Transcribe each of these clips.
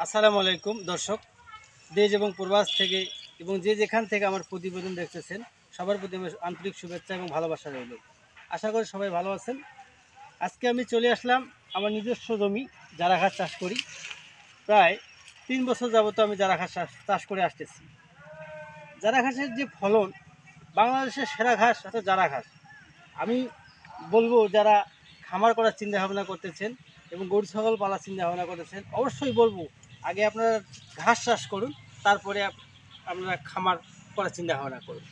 আসসালামু আলাইকুম দর্শক, দেশ এবং প্রবাস থেকে এবং যে যেখান থেকে আমার প্রতিবেদন দেখতেছেন সবার প্রতি আমার আন্তরিক শুভেচ্ছা এবং ভালোবাসা রইল। আশা করি সবাই ভালো আছেন। আজকে আমি চলে আসলাম আমার নিজস্ব জমি জারা ঘাস চাষ করি। প্রায় 3 বছর যাবত আমি জারা ঘাস চাষ করে আসতেছি। জারা ঘাসের যে ফলন, বাংলাদেশের সেরা ঘাস হচ্ছে জারা ঘাস। আমি বলবো যারা খামার করার চিন্তা ভাবনা করতেছেন এবং গরু ছাগল পালার চিন্তা ভাবনা করতেছেন, অবশ্যই বলবো আগে আপনারা ঘাস চাষ করুন, তারপরে আপনারা খামার করার চিন্তা ভাবনা করুন।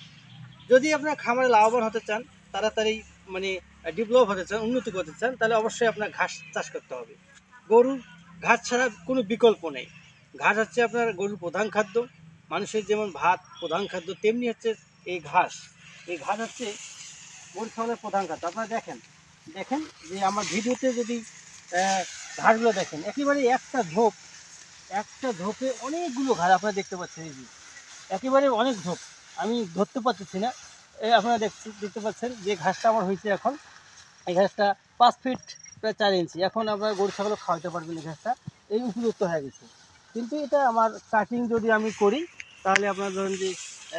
যদি আপনারা খামারে লাভবান হতে চান, তাড়াতাড়ি মানে ডেভেলপ হতে চান, উন্নতি করতে চান, তাহলে অবশ্যই আপনার ঘাস চাষ করতে হবে। গরুর ঘাস ছাড়া কোনো বিকল্প নেই। ঘাস হচ্ছে আপনার গরুর প্রধান খাদ্য। মানুষের যেমন ভাত প্রধান খাদ্য, তেমনি হচ্ছে এই ঘাস। এই ঘাস হচ্ছে গরু ছাগলের প্রধান খাদ্য। আপনারা দেখেন দেখেন যে আমার ভিডিওতে যদি ঘাসগুলো দেখেন, একেবারে একটা ঝোপে অনেকগুলো ঘাস আপনারা দেখতে পাচ্ছেন। এই যে একেবারে অনেক ঝোপ, আমি ধরতে পারতেছি না। আপনারা দেখতে পাচ্ছেন যে ঘাসটা আমার হয়েছে এখন। এই ঘাসটা 5 ফিট প্রায় 4 ইঞ্চি। এখন আপনার গরু ছাগলও খাওয়াতে পারবেন। এই ঘাসটা এই উপযুক্ত হয়ে গেছে। কিন্তু এটা আমার কাটিং যদি আমি করি, তাহলে আপনার ধরেন যে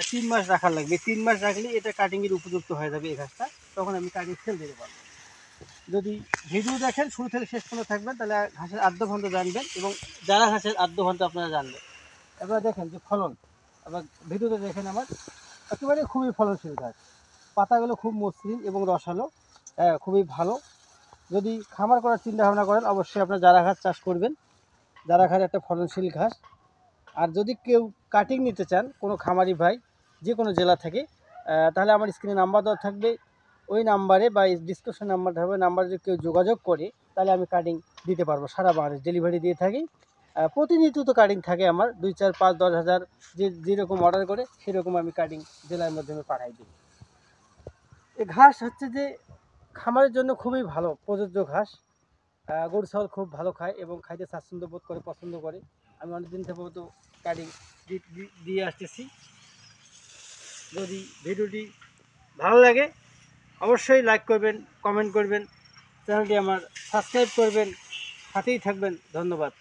3 মাস রাখার লাগবে। 3 মাস রাখলে এটা কাটিংয়ের উপযুক্ত হয়ে যাবে এই ঘাসটা। তখন আমি কাটিং সেল দিতে পারবো। যদি ভিডিও দেখেন শুরু থেকে শেষ পর্যন্ত থাকবেন, তাহলে ঘাসের আদ্যভন্ত জানবেন এবং যারা ঘাসের আদ্যভন্ত আপনারা জানবেন। এবার দেখেন যে ফলন, আবার ভিডিওতে দেখেন আমার একেবারে খুবই ফলনশীল ঘাস। পাতাগুলো খুব মসৃণ এবং রসালো, খুবই ভালো। যদি খামার করার চিন্তা ভাবনা করেন, অবশ্যই আপনার জারা ঘাস চাষ করবেন। জারা ঘাস একটা ফলনশীল ঘাস। আর যদি কেউ কাটিং নিতে চান, কোনো খামারি ভাই যে কোনো জেলা থেকে, তাহলে আমার স্ক্রিনে নাম্বার দেওয়া থাকবে। ওই নাম্বারে বা ডিসক্রিপশন নাম্বার থাকবে, নাম্বারে যদি কেউ যোগাযোগ করে, তাহলে আমি কাটিং দিতে পারবো। সারা বাংলাদেশ ডেলিভারি দিয়ে থাকি। প্রতিনিয়ত তো কাটিং থাকে আমার, 2, 4, 5, 10 হাজার যেরকম অর্ডার করে সেরকম আমি কাটিং জেলার মাধ্যমে পাঠাই দিই। এই ঘাস হচ্ছে যে খামারের জন্য খুবই ভালো প্রযোজ্য ঘাস। গরু ছাগল খুব ভালো খায় এবং খাইতে স্বাচ্ছন্দ্য বোধ করে, পছন্দ করে। আমি অনেকদিন থেকে তো কাটিং দিয়ে আসতেছি। যদি ভিডিওটি ভালো লাগে, অবশ্যই লাইক করবেন, কমেন্ট করবেন, চ্যানেলটি আমার সাবস্ক্রাইব করবেন, সাথেই থাকবেন। ধন্যবাদ।